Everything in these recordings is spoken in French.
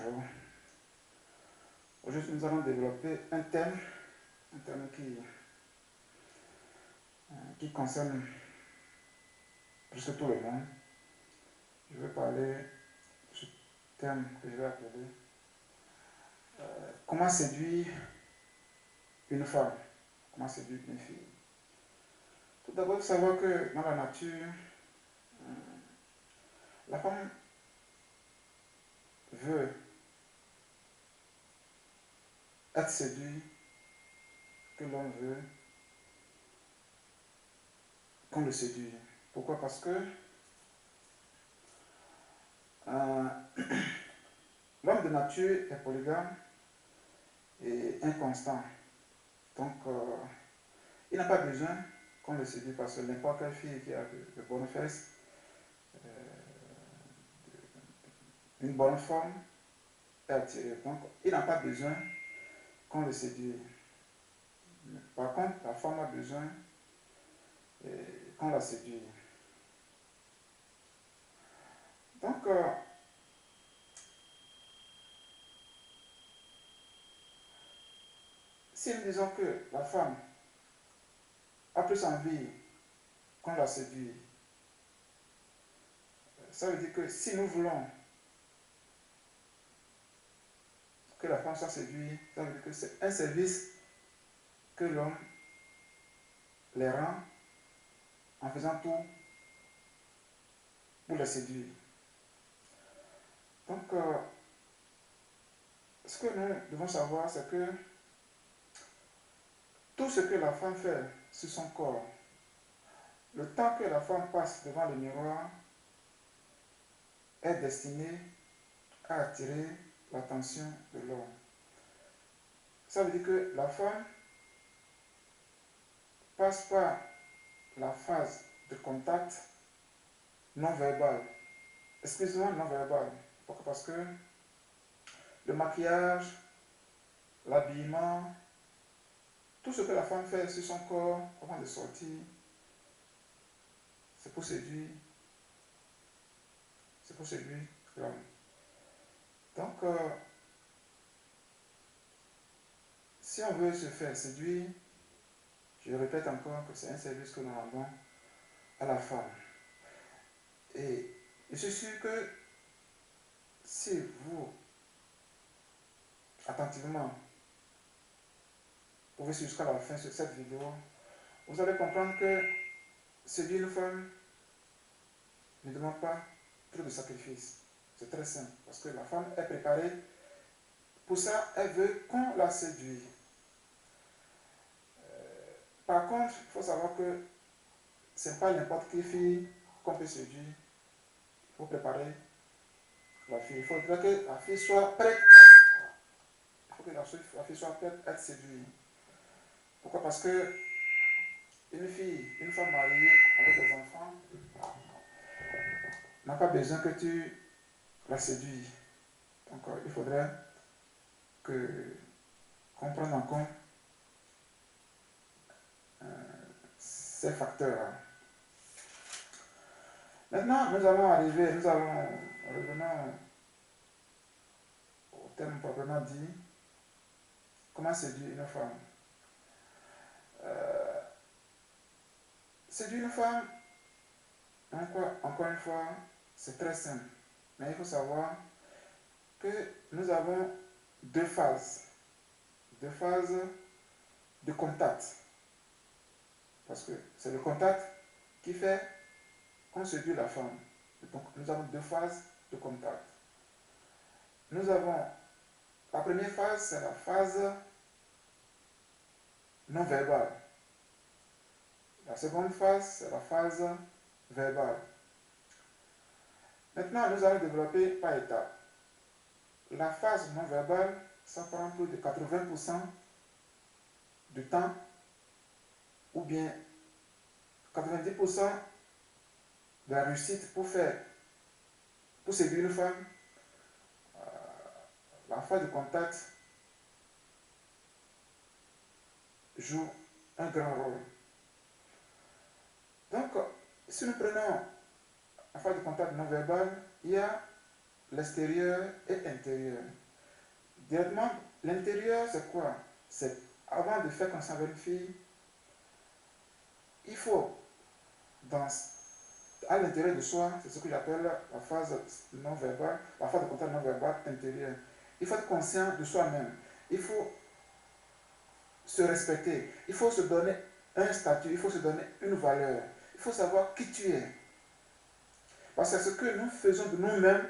Bonjour. Aujourd'hui, nous allons développer un thème qui concerne presque tout le monde. Je vais parler de ce thème que je vais appeler comment séduire une femme, comment séduire une fille. Tout d'abord, il faut savoir que dans la nature, la femme veut être séduite que l'homme veut qu'on le séduise. Pourquoi? Parce que l'homme de nature est polygame et inconstant. Donc, il n'a pas besoin qu'on le séduise parce que n'importe quelle fille qui a de bonnes fesses, une bonne forme, est attirée. Donc, il n'a pas besoin qu'on le séduise. Par contre, la femme a besoin qu'on la séduise. Donc, si nous disons que la femme a plus envie qu'on la séduise, ça veut dire que si nous voulons que la femme soit séduite, ça veut dire que c'est un service que l'homme les rend en faisant tout pour la séduire. Donc, ce que nous devons savoir, c'est que tout ce que la femme fait sur son corps, le temps que la femme passe devant le miroir, est destiné à attirer l'attention de l'homme. Ça veut dire que la femme passe par la phase de contact non verbal. Excusez-moi, non verbal. Pourquoi? Parce que le maquillage, l'habillement, tout ce que la femme fait sur son corps avant de sortir, c'est pour séduire l'homme. Donc, si on veut se faire séduire, je répète encore que c'est un service que nous rendons à la femme. Et je suis sûr que si vous, attentivement, pouvez suivre jusqu'à la fin de cette vidéo, vous allez comprendre que séduire une femme ne demande pas trop de sacrifices. C'est très simple, parce que la femme est préparée. Pour ça, elle veut qu'on la séduise. Par contre, il faut savoir que ce n'est pas n'importe quelle fille qu'on peut séduire. Il faut préparer la fille. Il faudrait que la fille soit prête. Il faut que la fille soit prête à être séduite. Pourquoi? Parce que une femme mariée avec des enfants, n'a pas besoin que tu la séduises. Donc, il faudrait qu'on prenne en compte ces facteurs-là. Maintenant, revenons au thème proprement dit, comment séduire une femme. Séduire une femme, encore une fois, c'est très simple. Mais il faut savoir que nous avons deux phases de contact. Parce que c'est le contact qui fait qu'on séduit la femme. Donc, nous avons deux phases de contact. Nous avons la première phase, c'est la phase non verbale. La seconde phase, c'est la phase verbale. Maintenant, nous allons développer par étapes. La phase non verbale, ça prend plus de 80% du temps, ou bien 90% de la réussite pour séduire une femme. La phase de contact joue un grand rôle. Donc, si nous prenons la phase de contact non verbal, il y a l'extérieur et l'intérieur. Directement, l'intérieur, c'est quoi? C'est avant de faire connaissance avec une fille, il faut, à l'intérieur de soi, c'est ce que j'appelle la phase non verbale, la phase de contact non verbal intérieur. Il faut être conscient de soi-même. Il faut se respecter. Il faut se donner un statut. Il faut se donner une valeur. Il faut savoir qui tu es. Parce que c'est ce que nous faisons de nous-mêmes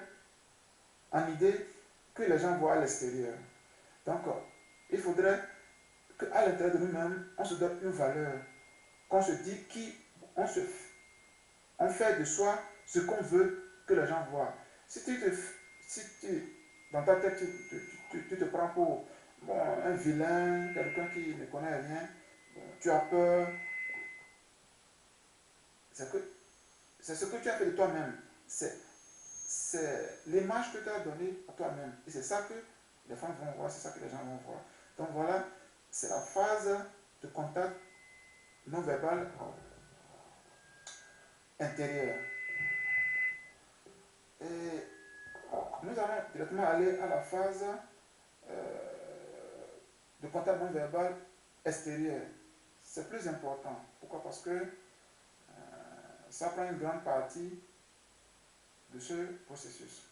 en idée que les gens voient à l'extérieur. Donc, il faudrait qu'à l'intérieur de nous-mêmes, on se donne une valeur. Qu'on se dit qui on fait de soi ce qu'on veut que les gens voient. Si dans ta tête, tu te prends pour un vilain, quelqu'un qui ne connaît rien, tu as peur, c'est ce que tu as fait de toi-même. C'est l'image que tu as donnée à toi-même. Et c'est ça que les femmes vont voir, c'est ça que les gens vont voir. Donc voilà, c'est la phase de contact non verbal intérieur. Et nous allons directement aller à la phase de contact non verbal extérieur. C'est plus important. Pourquoi? Parce que ça prend une grande partie de ce processus.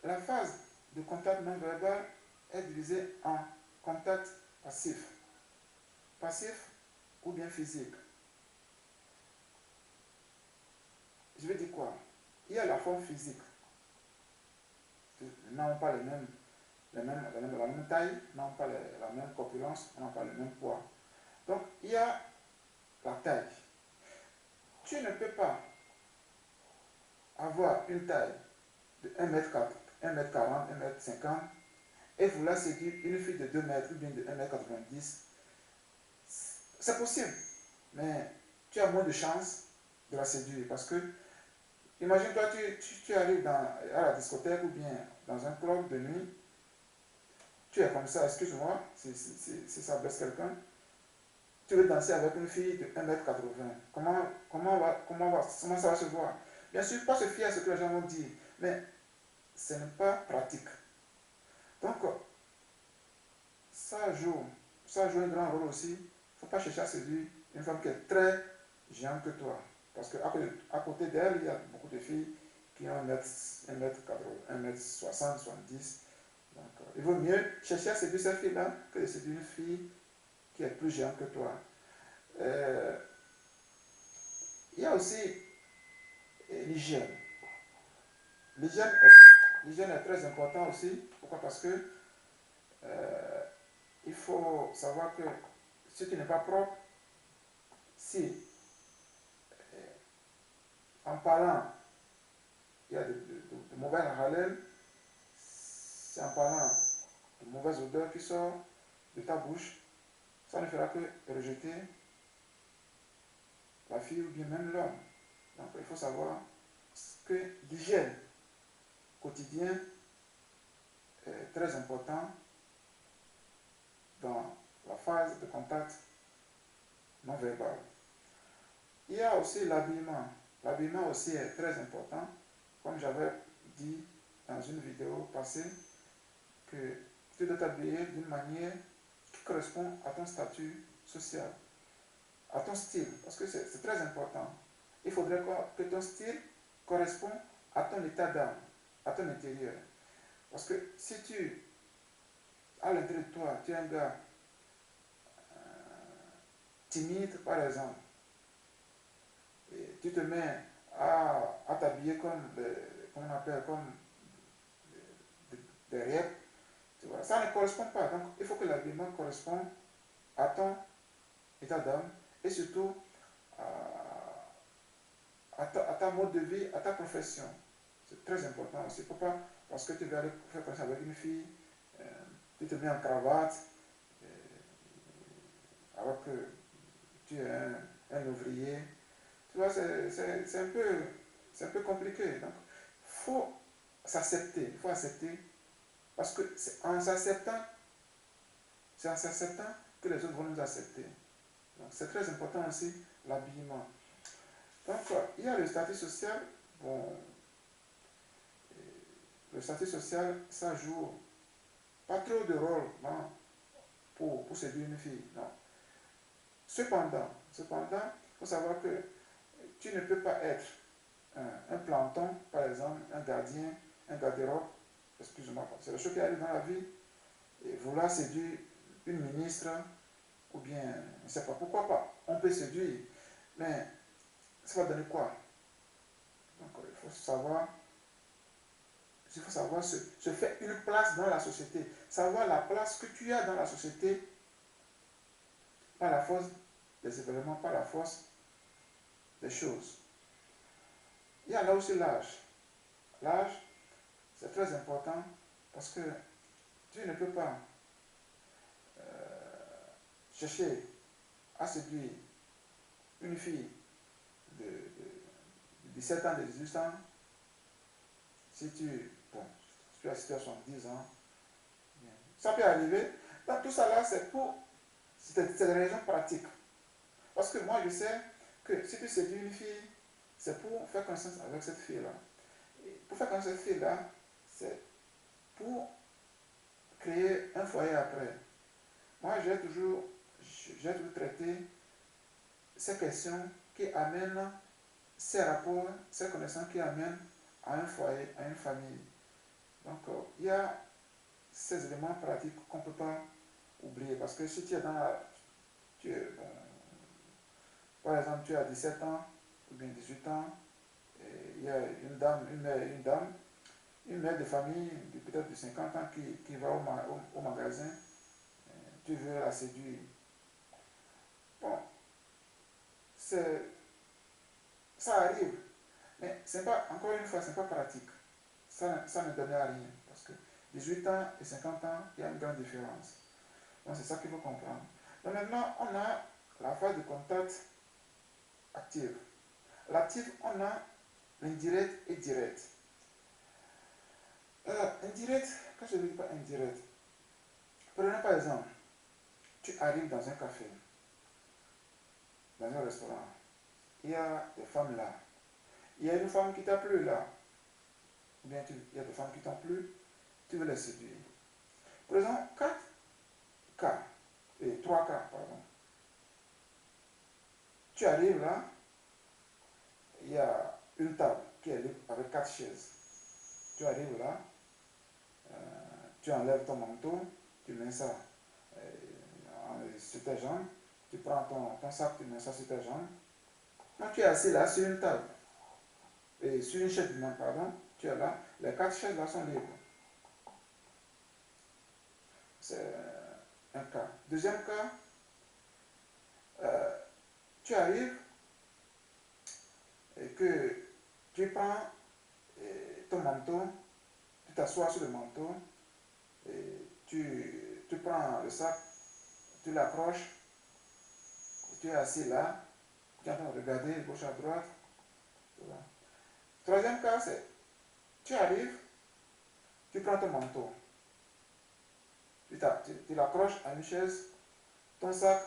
La phase de contact non verbal est divisée en contact passif. Passif ou bien physique. Je vais dire quoi? Il y a la forme physique. Nous n'avons pas la même taille, nous n'avons pas la même corpulence, nous n'avons pas le même poids. Donc, il y a la taille. Tu ne peux pas avoir une taille de 1m40, 1m50 et vouloir séduire une fille de 2 mètres ou bien de 1m90. C'est possible, mais tu as moins de chances de la séduire parce que, imagine-toi, tu arrives à la discothèque ou bien dans un club de nuit, tu es comme ça, excuse-moi, si ça blesse quelqu'un, tu veux danser avec une fille de 1m80. Comment ça va se voir? Bien sûr, pas se fier à ce que les gens vont dire, mais ce n'est pas pratique. Donc, ça joue un grand rôle aussi. Il ne faut pas chercher à séduire une femme qui est très géante que toi. Parce qu'à côté d'elle, il y a beaucoup de filles qui ont 1m60, 70. Donc, il vaut mieux chercher à séduire cette fille-là que de séduire une fille qui est plus géante que toi. Il y a aussi l'hygiène. L'hygiène est très important aussi. Pourquoi? Parce que il faut savoir que ce qui n'est pas propre, si en parlant, il y a de mauvaises haleines, c'est en parlant de mauvaises odeurs qui sortent de ta bouche, ça ne fera que rejeter la fille ou bien même l'homme. Donc il faut savoir que l'hygiène quotidienne est très important dans la phase de contact non verbal. Il y a aussi l'habillement. L'habillement aussi est très important. Comme j'avais dit dans une vidéo passée, que tu dois t'habiller d'une manière qui correspond à ton statut social, à ton style, parce que c'est très important. Il faudrait que ton style corresponde à ton état d'âme, à ton intérieur. Parce que si à l'intérieur de toi, tu es un gars timide, par exemple, et tu te mets à t'habiller comme on appelle, comme des rêves, tu vois, ça ne correspond pas. Donc, il faut que l'habillement corresponde à ton état d'âme et surtout à ta mode de vie, à ta profession. C'est très important aussi. Pas parce que tu vas aller faire connaissance avec une fille, tu te mets en cravate, alors que tu es un ouvrier. Tu vois, c'est un peu compliqué. Donc, il faut s'accepter. Il faut accepter. Parce que c'est en s'acceptant que les autres vont nous accepter. Donc, c'est très important aussi l'habillement. Donc, il y a le statut social. Bon, le statut social, ça joue pas trop de rôle, non, pour séduire une fille, non. Cependant, il faut savoir que tu ne peux pas être un planton, par exemple, un gardien, un garde-robe, excuse-moi, c'est le chose qui arrive dans la vie, et vouloir séduire une ministre, ou bien, je ne sais pas, pourquoi pas, on peut séduire, mais ça va donner quoi? Donc, il faut savoir se faire une place dans la société, savoir la place que tu as dans la société, par la force des événements, par la force des choses. Il y a là aussi l'âge. L'âge, c'est très important parce que tu ne peux pas chercher à séduire une fille de 17 ans, de 18 ans si tu as 70 ans. Ça peut arriver. Donc tout ça là, c'est des raisons pratiques. Parce que moi, je sais que si tu séduis une fille, c'est pour faire connaissance avec cette fille-là. Pour faire connaissance cette fille-là, c'est pour créer un foyer après. Moi, j'ai toujours traité ces questions qui amènent ces rapports, ces connaissances qui amènent à un foyer, à une famille. Donc, il y a ces éléments pratiques qu'on ne peut pas oublier. Parce que si tu es dans la... bon, par exemple, tu as 17 ans ou bien 18 ans, et il y a une mère de famille peut-être de 50 ans qui va au magasin, tu veux la séduire. Bon, ça arrive, mais encore une fois, ce n'est pas pratique. Ça ne donne à rien, parce que 18 ans et 50 ans, il y a une grande différence. Donc c'est ça qu'il faut comprendre. Donc maintenant, on a la phase de contact active. L'active, on a l'indirect et direct. Indirect, quand je ne dis pas indirect, prenons par exemple, tu arrives dans un café, dans un restaurant, il y a des femmes là, il y a une femme qui t'a plu là, ou bien il y a des femmes qui t'ont plu, tu veux les séduire. Prenons 4 cas, et 3 cas, pardon. Tu arrives là, il y a une table qui est libre avec 4 chaises. Tu arrives là, tu enlèves ton manteau, tu mets ça sur tes jambes, tu prends ton sac, tu mets ça sur tes jambes. Quand tu es assis là sur une table, et sur une chaise, pardon, tu es là, les 4 chaises là sont libres. C'est un cas. Deuxième cas, tu arrives et que tu prends ton manteau, tu t'assois sur le manteau, et tu prends le sac, tu l'accroches, tu es assis là, tu es en train de regarder gauche à droite. Voilà. Troisième cas, c'est tu arrives, tu prends ton manteau, tu l'accroches à une chaise, ton sac,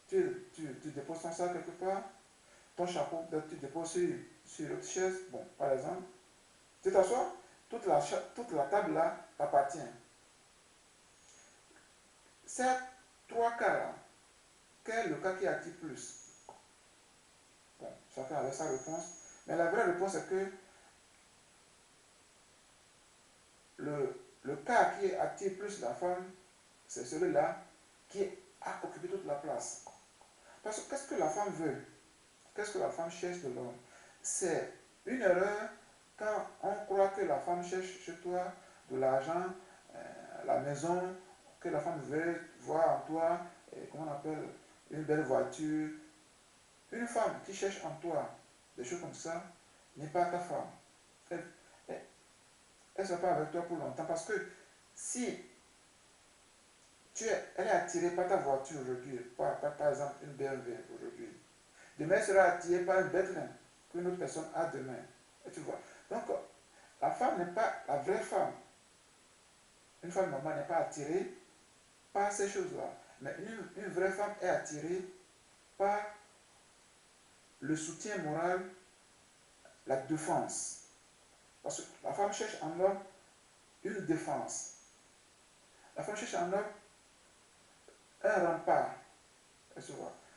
tu déposes ton sac quelque part, ton chapeau, tu déposes sur l'autre chaise, bon, par exemple, tu t'assois, toute la table là t'appartient. Ces 3 cas là, quel est le cas qui attire plus? Bon, chacun avait sa réponse, mais la vraie réponse est que le cas qui attire plus la femme, c'est celui-là qui a occupé toute la place. Parce que qu'est-ce que la femme veut? Qu'est-ce que la femme cherche de l'homme? C'est une erreur quand on croit que la femme cherche chez toi de l'argent, la maison, que la femme veut voir en toi, comment on appelle, une belle voiture. Une femme qui cherche en toi des choses comme ça n'est pas ta femme. Elle ne sera pas avec toi pour longtemps parce que si elle est attirée par ta voiture aujourd'hui, par exemple une BMW aujourd'hui, demain elle sera attirée par une Bentley qu'une autre personne a demain. Et tu vois. Donc, la femme n'est pas la vraie femme. Une femme normale n'est pas attirée par ces choses-là. Mais une vraie femme est attirée par le soutien moral, la défense. Parce que la femme cherche en l'homme une défense. La femme cherche en homme un rempart.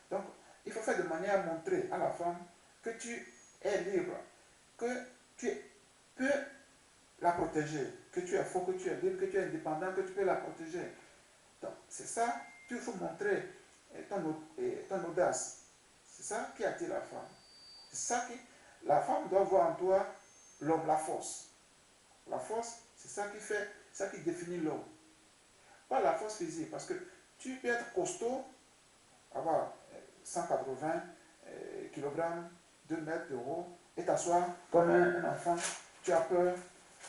Donc, il faut faire de manière à montrer à la femme que tu es libre, que tu peux la protéger, que tu es fort, que tu es libre, que tu es indépendant, que tu peux la protéger. Donc, c'est ça, il faut montrer ton audace. C'est ça qui attire la femme. C'est ça qui. La femme doit voir en toi l'homme, la force. La force, c'est ça qui fait, ça qui définit l'homme. Pas la force physique, parce que tu peux être costaud, avoir 180 kg, 2 mètres de haut, et t'asseoir comme un enfant, tu as peur.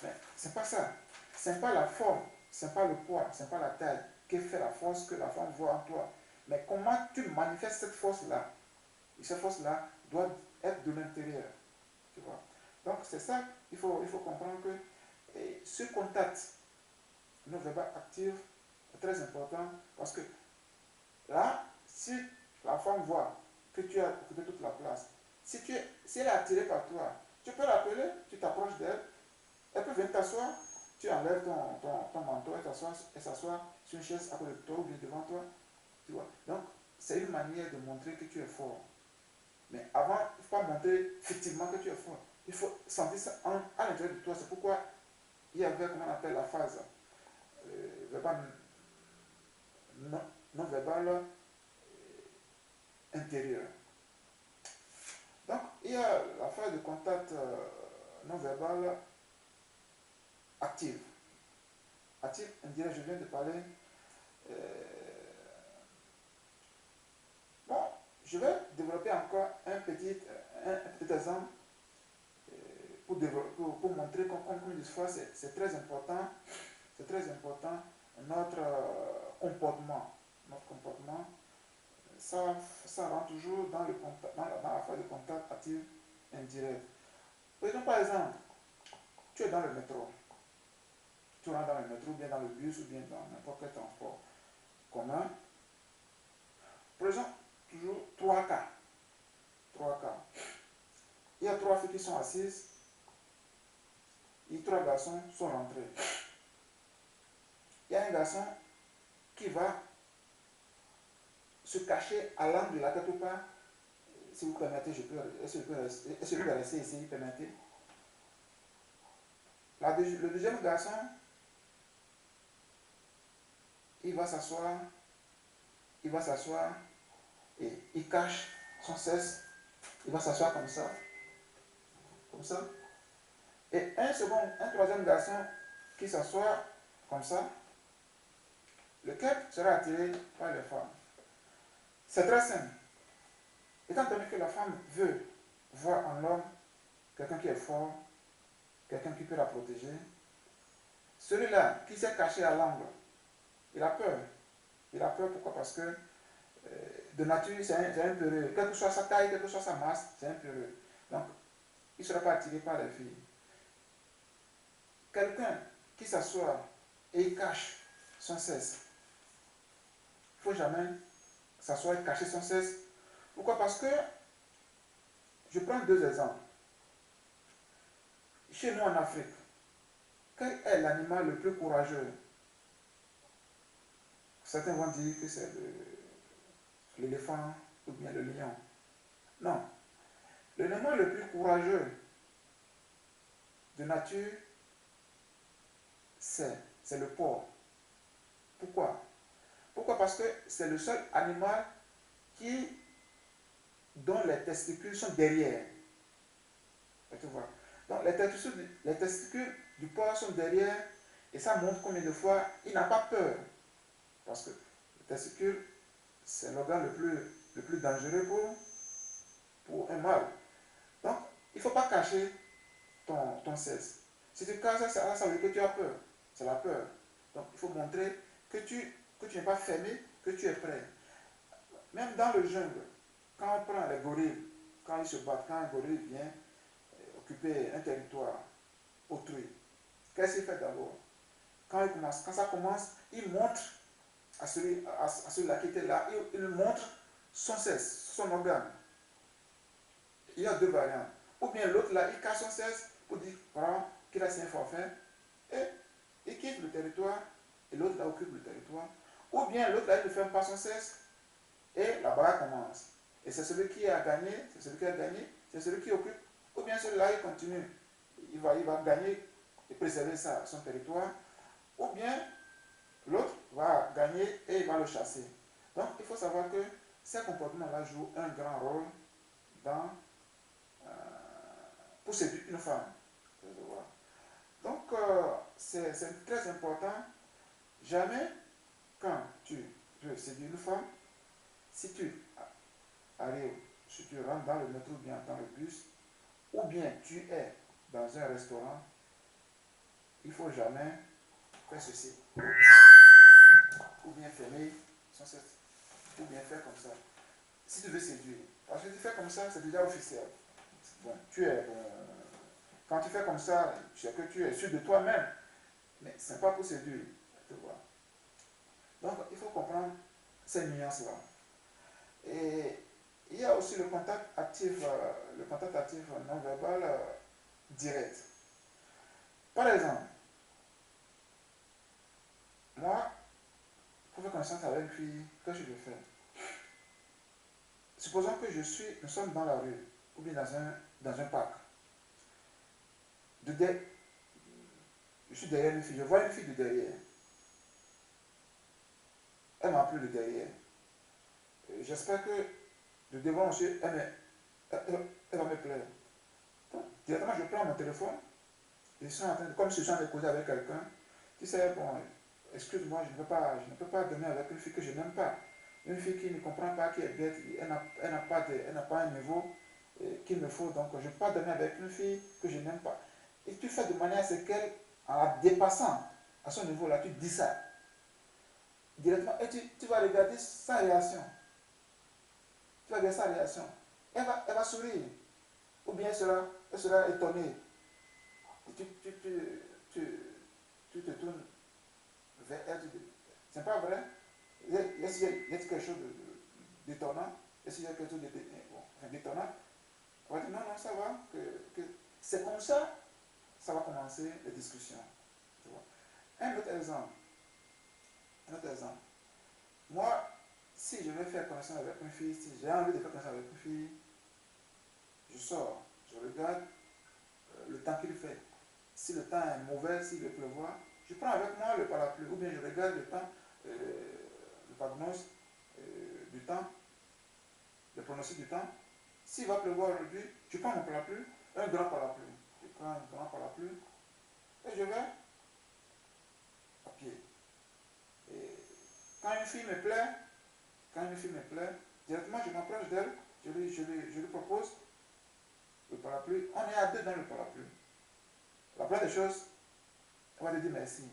Mais c'est pas ça. C'est pas la forme, c'est pas le poids, c'est pas la taille qui fait la force que la femme voit en toi. Mais comment tu manifestes cette force-là? Et cette force-là doit être de l'intérieur. Tu vois? Donc c'est ça, il faut comprendre que ce contact non verbal actif est très important parce que là, si la femme voit que tu as occupé toute la place, si elle est attirée par toi, tu peux l'appeler, tu t'approches d'elle, elle peut venir t'asseoir, tu enlèves ton manteau et s'assoit sur une chaise à côté de toi ou bien devant toi. Tu vois. Donc, c'est une manière de montrer que tu es fort. Mais avant, il ne faut pas montrer fictivement que tu es fort. Il faut sentir ça à l'intérieur de toi. C'est pourquoi il y avait, comment on appelle la phase verbale non verbale intérieure. Donc, il y a la phase de contact non verbal active. Active, indirect, je viens de parler. Euh, bon, je vais développer encore un petit exemple pour montrer comme une fois, c'est très important. C'est très important notre comportement. Notre comportement, ça rentre toujours dans la phase de contact actif indirect. Prenons par exemple, tu es dans le métro. Tu rentres dans le métro, ou bien dans le bus, ou bien dans n'importe quel transport commun. Prenons toujours 3 cas. 3 cas. Il y a 3 filles qui sont assises et 3 garçons sont rentrés. Il y a un garçon qui va se cacher à l'angle de la tête ou pas. Si vous permettez, est-ce que je peux rester ici, permettez. Le deuxième garçon, il va s'asseoir et il cache son cesse. Il va s'asseoir comme ça. Comme ça. Et un troisième garçon qui s'assoit comme ça, lequel sera attiré par les femmes. C'est très simple. Étant donné que la femme veut voir en l'homme quelqu'un qui est fort, quelqu'un qui peut la protéger, celui-là qui s'est caché à l'angle, il a peur. Il a peur pourquoi? Parce que de nature, c'est un peureux. Quelle que soit sa taille, quelle que soit sa masse, c'est un peureux. Donc, il ne sera pas attiré par les filles. Quelqu'un qui s'assoit et cache son cesse, il ne faut jamais s'asseoir et cacher son cesse. Pourquoi? Parce que, je prends 2 exemples. Chez nous en Afrique, quel est l'animal le plus courageux? Certains vont dire que c'est l'éléphant ou bien le lion. Non. L'animal le plus courageux de nature, c'est le porc. Pourquoi? Pourquoi? Parce que c'est le seul animal dont les testicules sont derrière. Tu vois? Donc les testicules du porc sont derrière et ça montre combien de fois il n'a pas peur. Parce que le testicule, c'est l'organe le plus dangereux pour un mâle. Donc, il ne faut pas cacher ton cesse. Si tu caches ça, ça veut dire que tu as peur. C'est la peur. Donc, il faut montrer que tu n'es pas fermé, que tu es prêt. Même dans le jungle, quand on prend les gorilles, quand ils se battent, quand un gorille vient occuper un territoire autrui, qu'est-ce qu'il fait d'abord? Quand ça commence, il montre à celui-là qui était là, il montre son cesse, son organe. Il y a 2 variantes. Ou bien l'autre là, il cache son cesse pour dire voilà, qu'il a signé forfait et il quitte le territoire et l'autre là occupe le territoire. Ou bien l'autre là il ne ferme pas son cesse et la bagarre commence. Et c'est celui qui a gagné, c'est celui qui a gagné, c'est celui qui occupe. Ou bien celui-là il continue, il va gagner et préserver son territoire. Ou bien l'autre va gagner et il va le chasser. Donc il faut savoir que ces comportements-là jouent un grand rôle dans, euh, pour séduire une femme. Donc c'est très important. Jamais quand tu veux séduire une femme, si tu arrives, si tu rentres dans le métro ou bien dans le bus, ou bien tu es dans un restaurant, il ne faut jamais faire ceci. Ou bien fermer son cesse. Ou bien faire comme ça. Si tu veux séduire. Parce que si tu fais comme ça, c'est déjà officiel. Bon, quand tu fais comme ça, tu sais que tu es sûr de toi-même. Mais ce n'est pas pour séduire. Tu vois. Donc, il faut comprendre ces nuances-là. Et il y a aussi le contact actif non verbal direct. Par exemple, moi, pour faire connaissance avec une fille, qu'est-ce que je fais? Supposons que nous sommes dans la rue, ou bien dans un parc. Je suis derrière une fille, je vois une fille de derrière. Elle m'a appelé de derrière. J'espère que de devant aussi, elle va me plaire. Donc, directement, je prends mon téléphone, et je suis en train comme si je suis en train de causer avec quelqu'un. Tu sais, bon, excuse-moi, je ne peux pas donner avec une fille que je n'aime pas. Une fille qui ne comprend pas, qui est bête, elle n'a pas un niveau qu'il me faut. Donc, je ne peux pas donner avec une fille que je n'aime pas. Et tu fais de manière à ce qu'elle, en la dépassant à son niveau là, tu dis ça directement et tu vas regarder sa réaction. Tu vas regarder sa réaction. Elle va sourire. Ou bien elle sera étonnée. Et tu te tournes vers elle. C'est pas vrai? Il y a quelque chose d'étonnant. Est-ce qu'il y a quelque chose d'étonnant? On va dire non, non, ça va. C'est comme ça, ça va commencer les discussions. Tu vois. Un autre exemple. Un autre exemple. Moi, si je veux faire connaissance avec une fille, si j'ai envie de faire connaissance avec une fille, je sors, je regarde le temps qu'il fait. Si le temps est mauvais, s'il veut pleuvoir, je prends avec moi le parapluie, ou bien je regarde le temps, le pronostic du temps, le pronostic du temps. S'il va pleuvoir aujourd'hui, je prends mon parapluie, un grand parapluie. Je prends un grand parapluie et je vais à pied. Et quand une fille me plaît, directement je m'approche d'elle, je lui propose le parapluie. On est à deux dans le parapluie. La première des choses, on va te dire merci.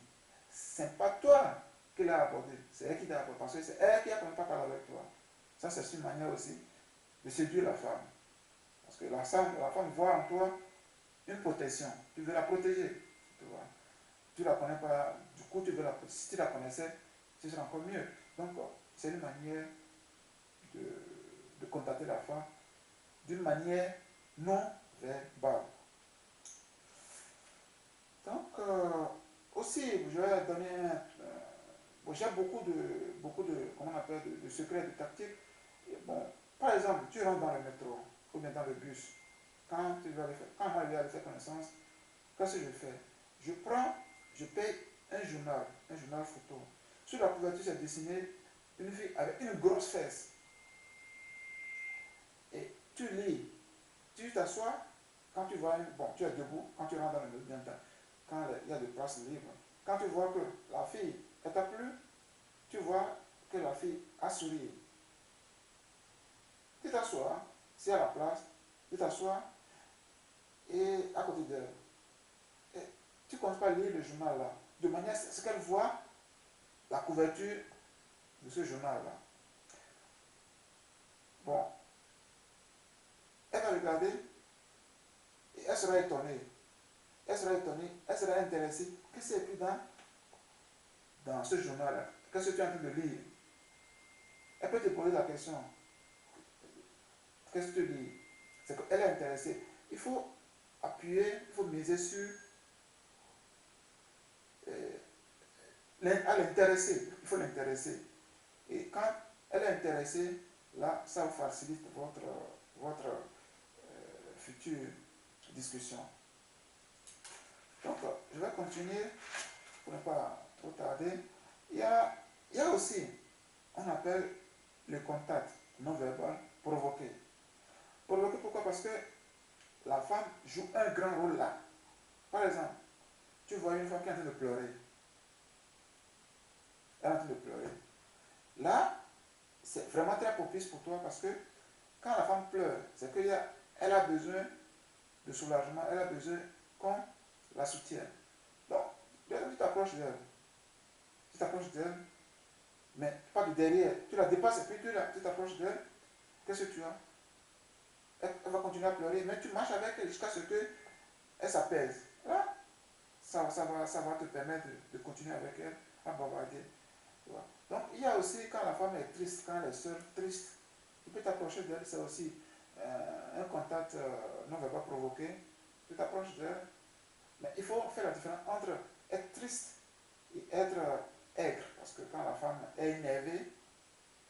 C'est pas toi qui l'as apporté, c'est elle qui t'a apporté. Parce que c'est elle qui a commencé à parler avec toi. Ça, c'est une manière aussi de séduire la femme. Parce que la femme voit en toi une protection. Tu veux la protéger. Tu vois. Tu ne la connais pas, du coup, tu veux la protéger. Si tu la connaissais, ce serait encore mieux. Donc, c'est une manière de, de contacter la femme d'une manière non verbale. Donc, aussi, je vais donner bon, j'ai beaucoup de, comment on appelle, de secrets, de tactiques. Et bon, par exemple, tu rentres dans le métro ou bien dans le bus. Quand moi je vais aller faire connaissance, qu'est-ce que je fais? Je paye un journal photo. Sur la couverture, c'est dessiné une fille avec une grosse fesse. Et tu lis, tu t'assois, quand tu vois, bon, tu es debout, quand tu rentres dans le métro, quand il y a des places libres, quand tu vois que la fille, elle t'a plu, tu vois que la fille a souri. Tu t'assois, c'est à la place, tu t'assois et à côté d'elle. Et tu ne commences pas à lire le journal là, de manière à ce qu'elle voit la couverture de ce journal là. Bon, elle va regarder et elle sera étonnée. Elle sera intéressée. Qu'est-ce qui est écrit dans ce journal là? Qu'est-ce que tu es en train de lire? Elle peut te poser la question. Qu'est-ce que tu lis? C'est qu'elle est intéressée. Il faut appuyer, il faut miser sur à l'intéresser. Il faut l'intéresser. Et quand elle est intéressée, là, ça vous facilite votre future discussion. Donc, je vais continuer pour ne pas trop tarder. Il y a aussi, on appelle le contact non verbal provoqué. Provoqué pourquoi? Parce que la femme joue un grand rôle là. Par exemple, tu vois une femme qui est en train de pleurer. Elle est en train de pleurer. Là, c'est vraiment très propice pour toi parce que quand la femme pleure, c'est qu'elle a besoin de soulagement, elle a besoin qu'on la soutienne. Donc, tu t'approches d'elle. Tu t'approches d'elle, mais pas de derrière. Tu la dépasses et puis tu t'approches d'elle. Qu'est-ce que tu as? Elle va continuer à pleurer, mais tu marches avec elle jusqu'à ce qu'elle s'apaise. Là, ça va te permettre de continuer avec elle à bavarder. Donc, il y a aussi quand la femme est triste, quand elle est seule, triste, tu peux t'approcher d'elle, c'est aussi un contact non verbal provoqué. Tu t'approches d'elle, mais il faut faire la différence entre être triste et être aigre. Parce que quand la femme est énervée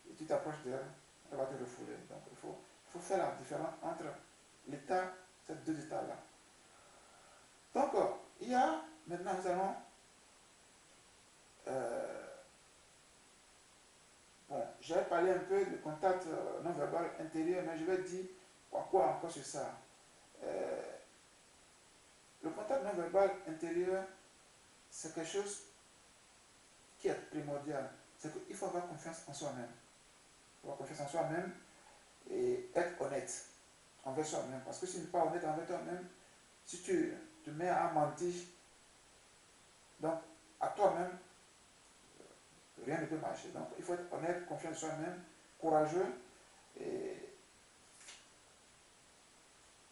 et tu t'approches d'elle, elle va te refouler. Donc il faut faire la différence entre l'état, ces deux états-là. Donc il y a, maintenant nous allons, bon, j'ai parlé un peu de contact non verbal intérieur, mais je vais dire quoi encore sur ça. Euh, le contact non verbal intérieur, c'est quelque chose qui est primordial. C'est qu'il faut avoir confiance en soi-même. Avoir confiance en soi-même et être honnête envers soi-même. Parce que si tu n'es pas honnête envers toi-même, si tu te mets à mentir, donc à toi-même, rien ne peut marcher. Donc il faut être honnête, confiant en soi-même, courageux. Et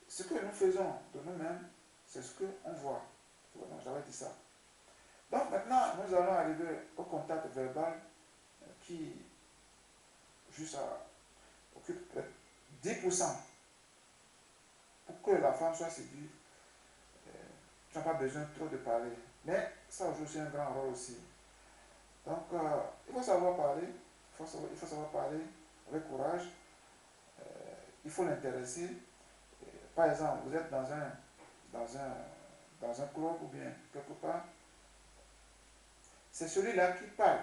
ce que nous faisons de nous-mêmes, c'est ce qu'on voit. Donc j'avais dit ça. Donc maintenant, nous allons arriver au contact verbal qui juste occupe 10%. Pour que la femme soit séduite, tu n'as pas besoin trop de parler. Mais ça joue aussi un grand rôle aussi. Donc, il faut savoir parler, il faut savoir parler avec courage, il faut l'intéresser. Par exemple, vous êtes dans un, dans un club ou bien quelque part, c'est celui-là qui parle.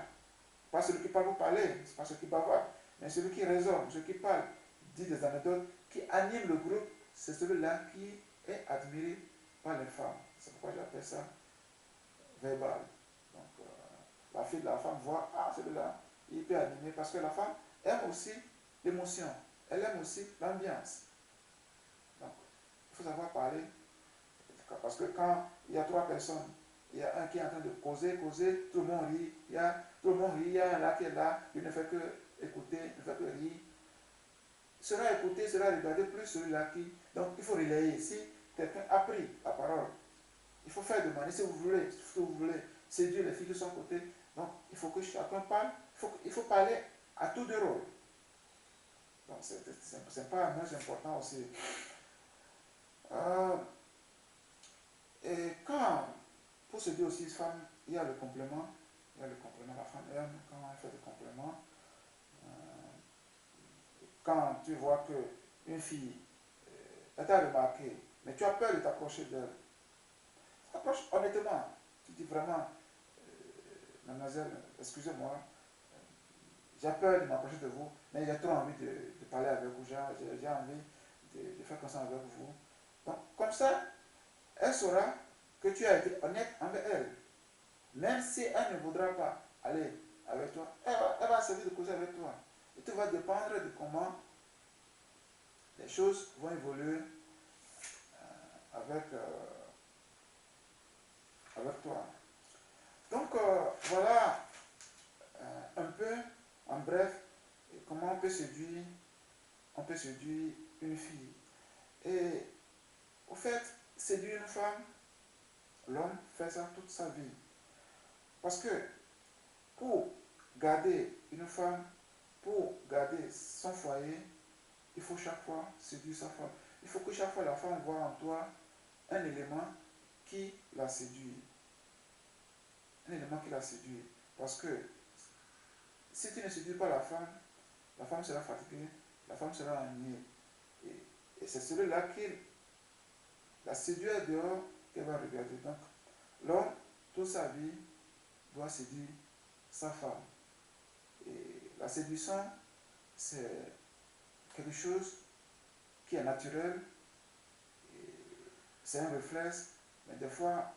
Pas celui qui parle pour parler, c'est pas celui qui bavarde, mais celui qui raisonne, celui qui parle, dit des anecdotes, qui anime le groupe, c'est celui-là qui est admiré par les femmes. C'est pourquoi j'appelle ça verbal. Donc, la femme voit, ah, celui-là, il peut animer, parce que la femme aime aussi l'émotion, elle aime aussi l'ambiance. Donc, il faut savoir parler, parce que quand il y a trois personnes, il y a un qui est en train de causer, tout le monde rit, tout le monde rit, il y a un là qui est là, il ne fait que écouter, il ne fait que rire. Sera écouté, sera regardé plus celui-là qui. Donc il faut relayer. Si quelqu'un a pris la parole, il faut faire demander si vous voulez séduire les filles de son côté. Donc il faut que chacun parle, il faut parler à tout de rôle. Donc c'est pas moins important aussi. Et quand, pour séduire aussi une femme, il y a le complément. Il y a le complément, la femme aime quand elle fait des compléments. Quand tu vois qu'une fille, elle t'a remarqué, mais tu as peur de t'approcher d'elle, t'approches honnêtement. Tu dis vraiment, mademoiselle, excusez-moi, j'ai peur de m'approcher de vous, mais j'ai trop envie de parler avec vous, j'ai envie de faire comme ça avec vous. Donc, comme ça, elle saura que tu as été honnête envers elle. Même si elle ne voudra pas aller avec toi, elle va servir de causer avec toi. Et tout va dépendre de comment les choses vont évoluer avec, avec toi. Donc, voilà un peu, en bref, comment on peut séduire une fille. Et au fait, séduire une femme, l'homme fait ça toute sa vie. Parce que pour garder une femme, pour garder son foyer, il faut chaque fois séduire sa femme. Il faut que chaque fois la femme voit en toi un élément qui la séduit. Un élément qui la séduit. Parce que si tu ne séduis pas la femme sera fatiguée, la femme sera ennuyée. Et c'est celui-là qui la séduit dehors qu'elle va regarder. Donc, l'homme, toute sa vie, doit séduire sa femme. Et la séduction, c'est quelque chose qui est naturel, c'est un réflexe, mais des fois,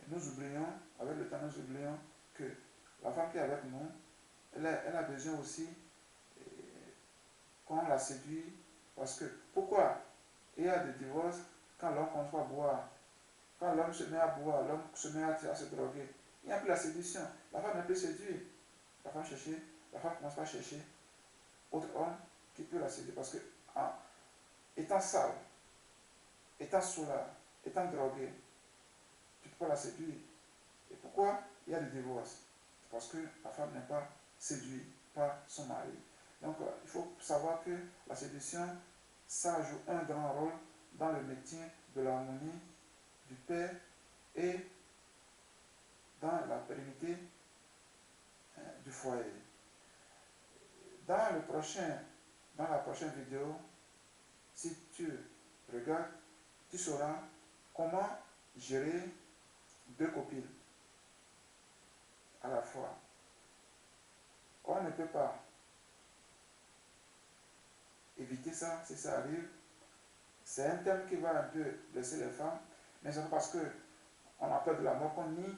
nous oublions, avec le temps, nous oublions que la femme qui est avec nous, elle a besoin aussi qu'on la séduit. Parce que, pourquoi il y a des divorces quand l'homme commence à boire, quand l'homme se met à boire, l'homme se met à se droguer. Il n'y a plus la séduction. La femme ne peut séduire. La femme commence à chercher autre homme qui peut la séduire. Parce que, en étant sale, étant soulard, étant drogué, tu ne peux pas la séduire. Et pourquoi il y a des divorces? C'est parce que la femme n'est pas séduite par son mari. Donc, il faut savoir que la séduction, ça joue un grand rôle dans le maintien de l'harmonie du père et dans la pérennité du foyer. Dans la prochaine vidéo, si tu regardes, tu sauras comment gérer deux copines à la fois. On ne peut pas éviter ça si ça arrive. C'est un thème qui va un peu blesser les femmes, mais c'est parce qu'on a peur de la mort qu'on nie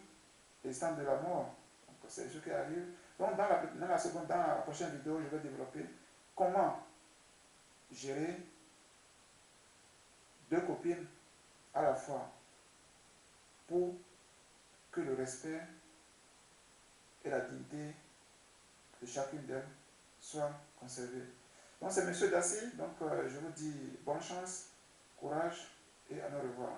l'existence de la mort. Donc c'est ce qui arrive. Donc dans la prochaine vidéo, je vais développer comment gérer deux copines à la fois pour que le respect et la dignité de chacune d'elles soient conservés. Donc c'est M. Dassy, donc je vous dis bonne chance, courage et à nous revoir.